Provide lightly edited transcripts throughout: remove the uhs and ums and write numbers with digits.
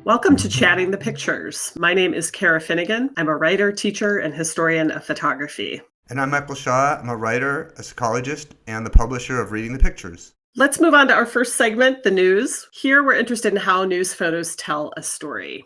Welcome to Chatting the Pictures. My name is Cara Finnegan. I'm a writer, teacher, and historian of photography. And I'm Michael Shaw. I'm a writer, a psychologist, and the publisher of Reading the Pictures. Let's move on to our first segment, the news. Here we're interested in how news photos tell a story.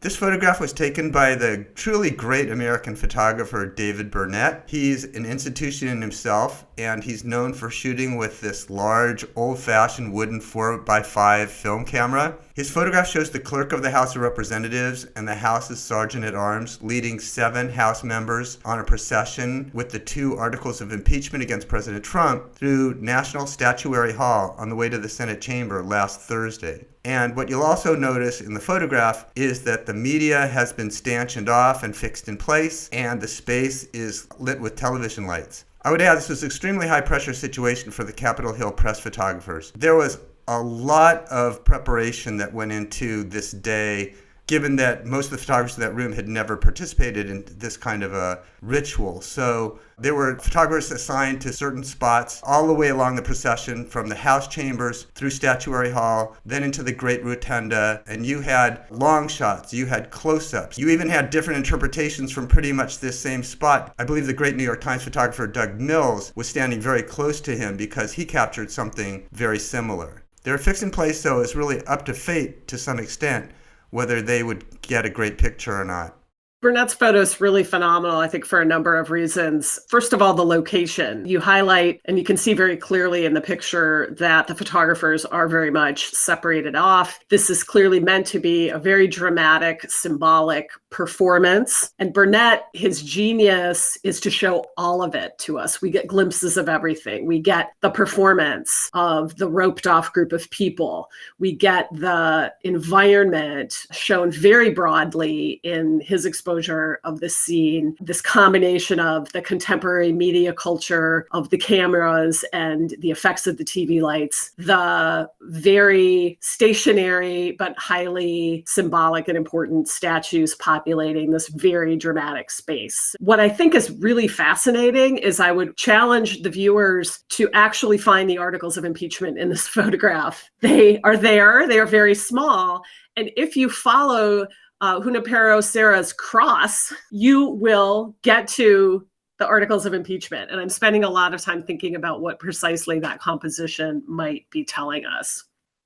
This photograph was taken by the truly great American photographer David Burnett. He's an institution in himself, and he's known for shooting with this large, old-fashioned wooden 4x5 film camera. His photograph shows the clerk of the House of Representatives and the House's sergeant-at-arms leading 7 House members on a procession with the 2 articles of impeachment against President Trump through National Statuary Hall on the way to the Senate chamber last Thursday. And what you'll also notice in the photograph is that the media has been stanchioned off and fixed in place, and the space is lit with television lights. I would add this was an extremely high-pressure situation for the Capitol Hill press photographers. There was a lot of preparation that went into this day, given that most of the photographers in that room had never participated in this kind of a ritual. So there were photographers assigned to certain spots all the way along the procession, from the House chambers through Statuary Hall, then into the Great Rotunda, and you had long shots, you had close-ups, you even had different interpretations from pretty much this same spot. I believe the great New York Times photographer Doug Mills was standing very close to him because he captured something very similar. They were fixed in place, so it's really up to fate to some extent whether they would get a great picture or not. Burnett's photo is really phenomenal, I think, for a number of reasons. First of all, the location. You highlight, and you can see very clearly in the picture, that the photographers are very much separated off. This is clearly meant to be a very dramatic, symbolic performance. And Burnett, his genius is to show all of it to us. We get glimpses of everything. We get the performance of the roped off group of people. We get the environment shown very broadly in his exposure of the scene, this combination of the contemporary media culture of the cameras and the effects of the TV lights, the very stationary but highly symbolic and important statues populating this very dramatic space. What I think is really fascinating is I would challenge the viewers to actually find the articles of impeachment in this photograph. They are there, they are very small, and if you follow Junipero Serra's cross, you will get to the articles of impeachment. And I'm spending a lot of time thinking about what precisely that composition might be telling us.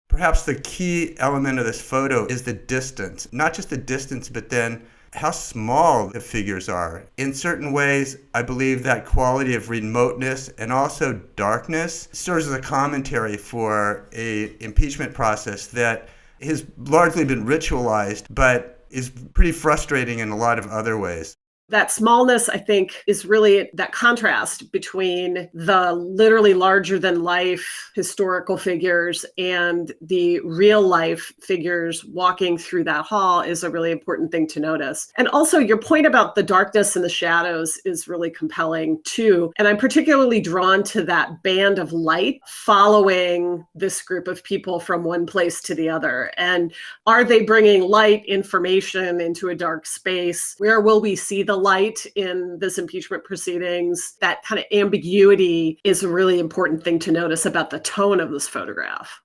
Perhaps the key element of this photo is the distance. Not just the distance, but then how small the figures are. In certain ways, I believe that quality of remoteness and also darkness serves as a commentary for an impeachment process that has largely been ritualized, but is pretty frustrating in a lot of other ways. That smallness, I think, is really that contrast between the literally larger than life historical figures and the real life figures walking through that hall is a really important thing to notice. And also your point about the darkness and the shadows is really compelling too. And I'm particularly drawn to that band of light following this group of people from one place to the other. And are they bringing light, information into a dark space? Where will we see the light in this impeachment proceedings? That kind of ambiguity is a really important thing to notice about the tone of this photograph.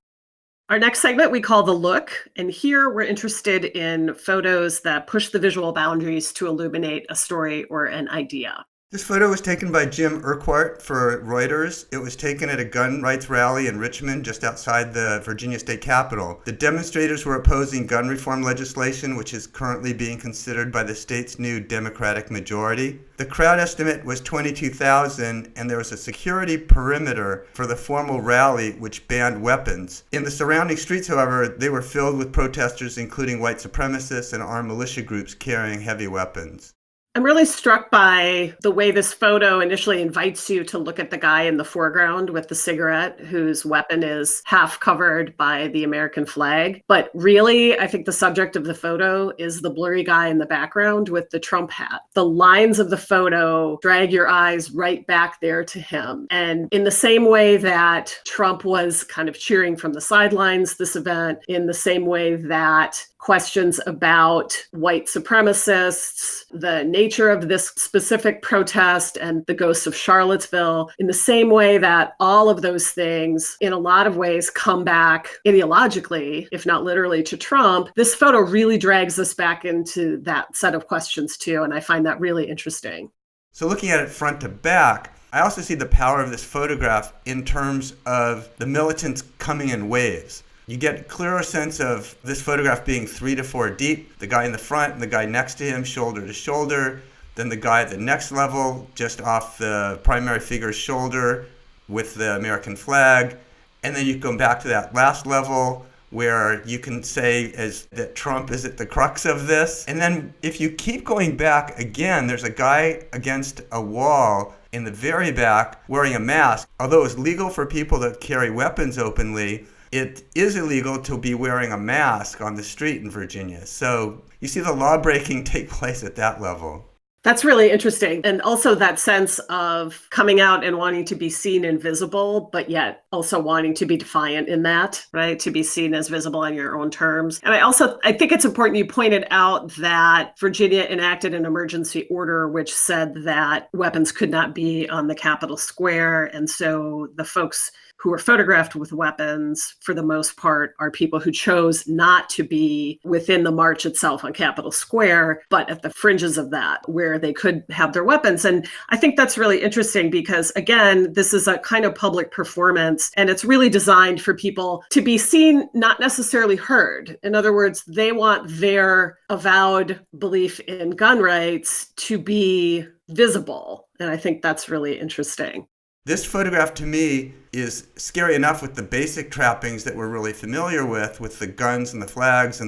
Our next segment we call The Look, and here we're interested in photos that push the visual boundaries to illuminate a story or an idea. This photo was taken by Jim Urquhart for Reuters. It was taken at a gun rights rally in Richmond, just outside the Virginia state capitol. The demonstrators were opposing gun reform legislation, which is currently being considered by the state's new Democratic majority. The crowd estimate was 22,000, and there was a security perimeter for the formal rally, which banned weapons. In the surrounding streets, however, they were filled with protesters, including white supremacists and armed militia groups carrying heavy weapons. I'm really struck by the way this photo initially invites you to look at the guy in the foreground with the cigarette, whose weapon is half covered by the American flag. But really, I think the subject of the photo is the blurry guy in the background with the Trump hat. The lines of the photo drag your eyes right back there to him. And in the same way that Trump was kind of cheering from the sidelines this event, in the same way that questions about white supremacists, the nature of this specific protest and the ghosts of Charlottesville, in the same way that all of those things, in a lot of ways, come back ideologically, if not literally, to Trump, this photo really drags us back into that set of questions too. And I find that really interesting. So looking at it front to back, I also see the power of this photograph in terms of the militants coming in waves. You get a clearer sense of this photograph being 3 to 4 deep, the guy in the front and the guy next to him shoulder to shoulder, then the guy at the next level just off the primary figure's shoulder with the American flag, and then you go back to that last level where you can say that Trump is at the crux of this. And then if you keep going back again, there's a guy against a wall in the very back wearing a mask. Although it's legal for people to carry weapons openly, it is illegal to be wearing a mask on the street in Virginia. So you see the law breaking take place at that level. That's really interesting. And also that sense of coming out and wanting to be seen and visible, but yet also wanting to be defiant in that, right? To be seen as visible on your own terms. And I think it's important you pointed out that Virginia enacted an emergency order which said that weapons could not be on the Capitol Square. And so the folks who were photographed with weapons, for the most part, are people who chose not to be within the march itself on Capitol Square, but at the fringes of that, where they could have their weapons. And I think that's really interesting because, again, this is a kind of public performance, and it's really designed for people to be seen, not necessarily heard. In other words, they want their avowed belief in gun rights to be visible. And I think that's really interesting. This photograph to me is scary enough with the basic trappings that we're really familiar with the guns and the flags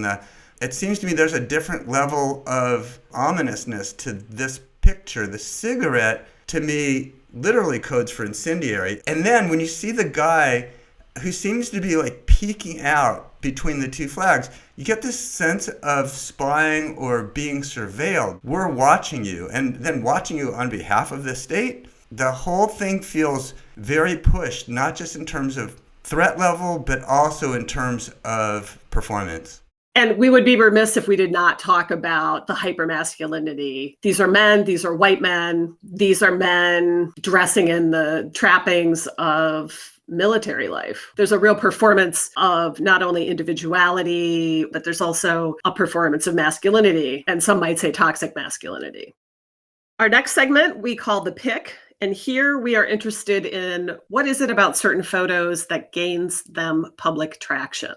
it seems to me there's a different level of ominousness to this picture. The cigarette, to me, literally codes for incendiary. And then when you see the guy who seems to be like peeking out between the two flags, you get this sense of spying or being surveilled. We're watching you, and then watching you on behalf of the state. The whole thing feels very pushed, not just in terms of threat level, but also in terms of performance. And we would be remiss if we did not talk about the hypermasculinity. These are men, these are white men, these are men dressing in the trappings of military life. There's a real performance of not only individuality, but there's also a performance of masculinity, and some might say toxic masculinity. Our next segment we call the pick. And here we are interested in what is it about certain photos that gains them public traction.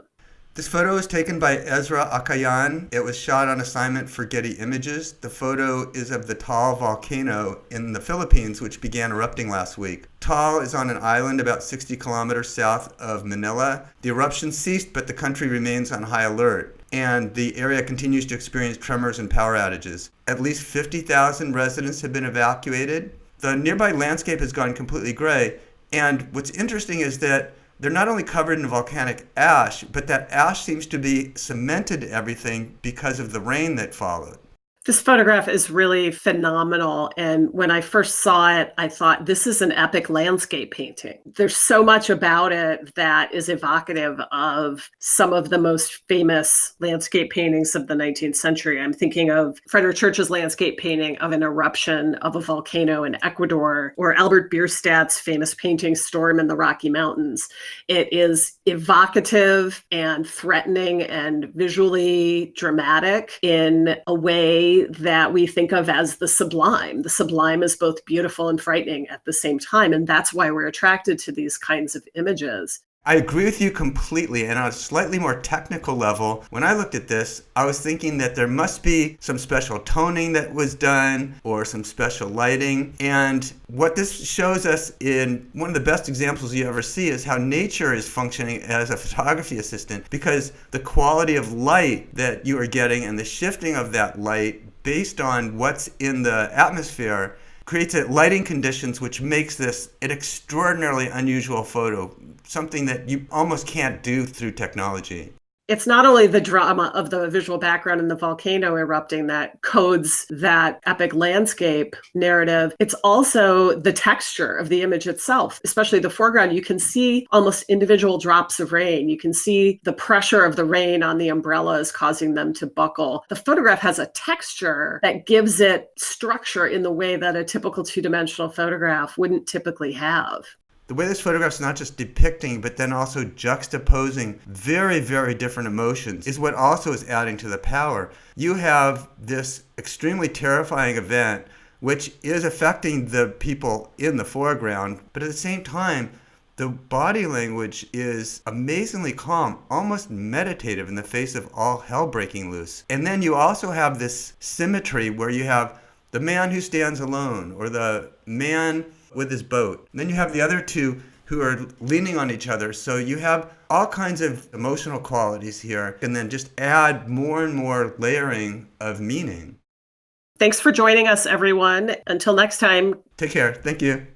This photo was taken by Ezra Akayan. It was shot on assignment for Getty Images. The photo is of the Taal volcano in the Philippines, which began erupting last week. Taal is on an island about 60 kilometers south of Manila. The eruption ceased, but the country remains on high alert, and the area continues to experience tremors and power outages. At least 50,000 residents have been evacuated. The nearby landscape has gone completely gray, and what's interesting is that they're not only covered in volcanic ash, but that ash seems to be cemented to everything because of the rain that followed. This photograph is really phenomenal. And when I first saw it, I thought, this is an epic landscape painting. There's so much about it that is evocative of some of the most famous landscape paintings of the 19th century. I'm thinking of Frederick Church's landscape painting of an eruption of a volcano in Ecuador, or Albert Bierstadt's famous painting, Storm in the Rocky Mountains. It is evocative and threatening and visually dramatic in a way that we think of as the sublime. The sublime is both beautiful and frightening at the same time. And that's why we're attracted to these kinds of images. I agree with you completely. And on a slightly more technical level, when I looked at this, I was thinking that there must be some special toning that was done or some special lighting. And what this shows us in one of the best examples you ever see is how nature is functioning as a photography assistant, because the quality of light that you are getting and the shifting of that light based on what's in the atmosphere creates lighting conditions which makes this an extraordinarily unusual photo, something that you almost can't do through technology. It's not only the drama of the visual background and the volcano erupting that codes that epic landscape narrative, it's also the texture of the image itself, especially the foreground. You can see almost individual drops of rain. You can see the pressure of the rain on the umbrellas causing them to buckle. The photograph has a texture that gives it structure in the way that a typical two-dimensional photograph wouldn't typically have. The way this photograph's not just depicting, but then also juxtaposing very, very different emotions is what also is adding to the power. You have this extremely terrifying event, which is affecting the people in the foreground, but at the same time, the body language is amazingly calm, almost meditative in the face of all hell breaking loose. And then you also have this symmetry where you have the man who stands alone, or the man with his boat. And then you have the other two who are leaning on each other. So you have all kinds of emotional qualities here, and then just add more and more layering of meaning. Thanks for joining us, everyone. Until next time. Take care. Thank you.